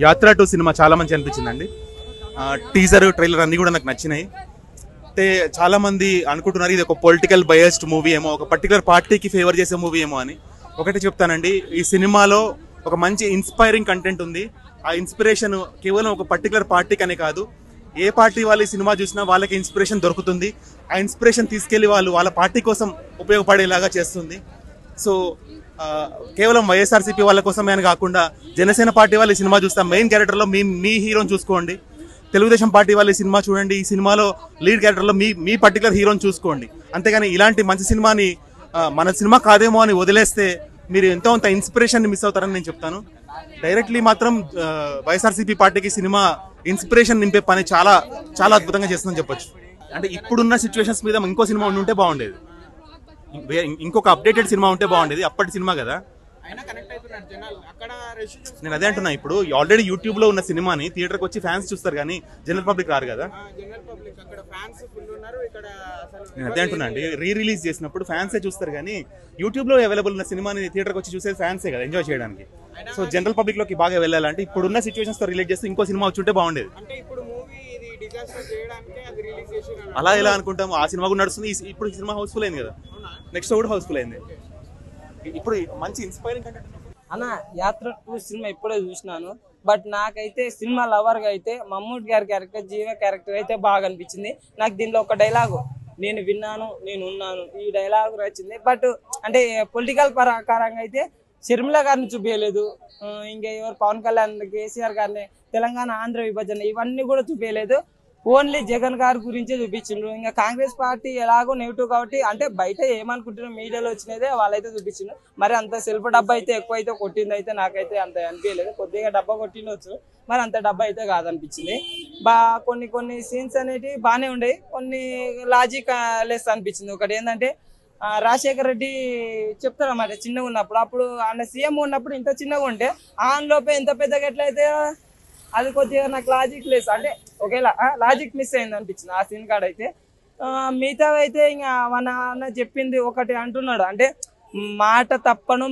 యాత్ర 2 సినిమా చాలా మంచి అనిపించిందండి. టీజర్ ట్రైలర్ అన్నీ కూడా నాకు నచ్చినాయి. అంటే చాలా మంది అనుకుంటున్నారు ఇది ఒక పొలిటికల్ బయస్డ్ మూవీ ఏమో, ఒక పర్టికులర్ పార్టీకి ఫేవర్ చేసే మూవీ ఏమో అని. ఒకటి చెప్తానండి, ఈ సినిమాలో ఒక మంచి ఇన్స్పైరింగ్ కంటెంట్ ఉంది. ఆ ఇన్స్పిరేషన్ కేవలం ఒక పర్టికులర్ పార్టీకి అనే కాదు, ఏ పార్టీ వాళ్ళు ఈ సినిమా చూసినా వాళ్ళకి ఇన్స్పిరేషన్ దొరుకుతుంది. ఆ ఇన్స్పిరేషన్ తీసుకెళ్లి వాళ్ళు వాళ్ళ పార్టీ కోసం ఉపయోగపడేలాగా చేస్తుంది. సో కేవలం వైఎస్ఆర్సీపీ వాళ్ళ కోసమే అని కాకుండా జనసేన పార్టీ వాళ్ళు ఈ సినిమా చూస్తాం, మెయిన్ క్యారెక్టర్లో మీ హీరోని చూసుకోండి. తెలుగుదేశం పార్టీ వాళ్ళు ఈ సినిమా చూడండి, ఈ సినిమాలో లీడ్ క్యారెక్టర్లో మీ పర్టికులర్ హీరోని చూసుకోండి. అంతేగాని ఇలాంటి మంచి సినిమాని మన సినిమా కాదేమో అని వదిలేస్తే మీరు ఎంతో అంత ఇన్స్పిరేషన్ మిస్ అవుతారని నేను చెప్తాను. డైరెక్ట్లీ మాత్రం వైఎస్ఆర్సీపీ పార్టీకి సినిమా ఇన్స్పిరేషన్ నింపే పని చాలా చాలా అద్భుతంగా చేస్తుందని చెప్పొచ్చు. అంటే ఇప్పుడున్న సిచ్యువేషన్స్ మీద ఇంకో సినిమా ఉంటే బాగుండేది, ఇంకొక అప్డేటెడ్ సినిమా ఉంటే బాగుండేది. అప్పటి సినిమా కదా, నేను అదే అంటున్నా. ఇప్పుడు ఆల్రెడీ యూట్యూబ్ లో ఉన్న సినిమాని థియేటర్కి వచ్చి ఫ్యాన్స్ చూస్తారు కానీ జనరల్ పబ్లిక్ రారు కదా. నేను అదే అంటున్నా అండి, రిలీజ్ చేసినప్పుడు ఫ్యాన్సే చూస్తారు కానీ యూట్యూబ్ లో అవైలబుల్ ఉన్న సినిమాని థియేటర్కి వచ్చి చూసేది ఫ్యాన్సే కదా, ఎంజాయ్ చేయడానికి. సో జనరల్ పబ్లిక్ లోకి బాగా వెళ్ళాలంటే ఇప్పుడున్న సిచ్యువేషన్స్ తో రిలేట్ చేస్తే ఇంకో సినిమా వచ్చి ఉంటే బాగుండేది. అలా ఎలా అనుకుంటాము, ఆ సినిమా కూడా నడుస్తుంది. ఇప్పుడు సినిమా హౌస్ఫుల్ అయింది కదా, నెక్స్ట్ కూడా హౌస్ఫుల్ అయింది. ఇప్పుడు మంచి ఇన్స్పైరింగ్ అన్న యాత్ర 2 సినిమా ఇప్పుడే చూసినాను. బట్ నాకైతే సినిమా లవర్గా అయితే మమ్మూటి గారి క్యారెక్టర్, జీవ క్యారెక్టర్ అయితే బాగా అనిపించింది. నాకు దీనిలో ఒక డైలాగు నేను విన్నాను, నేను ఉన్నాను, ఈ డైలాగ్ నచ్చింది. బట్ అంటే పొలిటికల్ ప్రకారంగా అయితే షర్మిల గారిని చూపించలేదు, ఇంకా ఎవరు పవన్ కళ్యాణ్, కేసీఆర్ గారిని, తెలంగాణ ఆంధ్ర విభజన ఇవన్నీ కూడా చూపించలేదు. ఓన్లీ జగన్ గారి గురించే చూపించిండ్రు. ఇంకా కాంగ్రెస్ పార్టీ ఎలాగో నెగిటివ్ కాబట్టి, అంటే బయట ఏమనుకుంటున్నారు మీడియాలో వచ్చినదే వాళ్ళైతే చూపించిండ్రు. మరి అంత సెల్ఫ్ డబ్బా అయితే ఎక్కువ అయితే కొట్టింది అయితే నాకైతే అంత అనిపించలేదు. కొద్దిగా డబ్బా కొట్టిండొచ్చు, మరి అంత డబ్బా అయితే కాదనిపించింది. కొన్ని సీన్స్ అనేవి బాగానే ఉండేవి, కొన్ని లాజిక్ లెస్ అనిపించింది. ఒకటి ఏంటంటే రాజశేఖర రెడ్డి చెప్తారన్నమాట చిన్నగా ఉన్నప్పుడు, అప్పుడు ఆయన సీఎం ఉన్నప్పుడు ఇంత చిన్నగా ఉంటే ఆన్లోపే ఎంత పెద్దగా ఎట్లయితే అది కొద్దిగా నాకు లాజిక్ లెస్, అంటే ఒకేలా లాజిక్ మిస్ అయింది అనిపించింది ఆ సీన్ కాడ అయితే. మిగతా అయితే ఇంకా మన అన్న చెప్పింది ఒకటి అంటున్నాడు, అంటే మాట తప్పను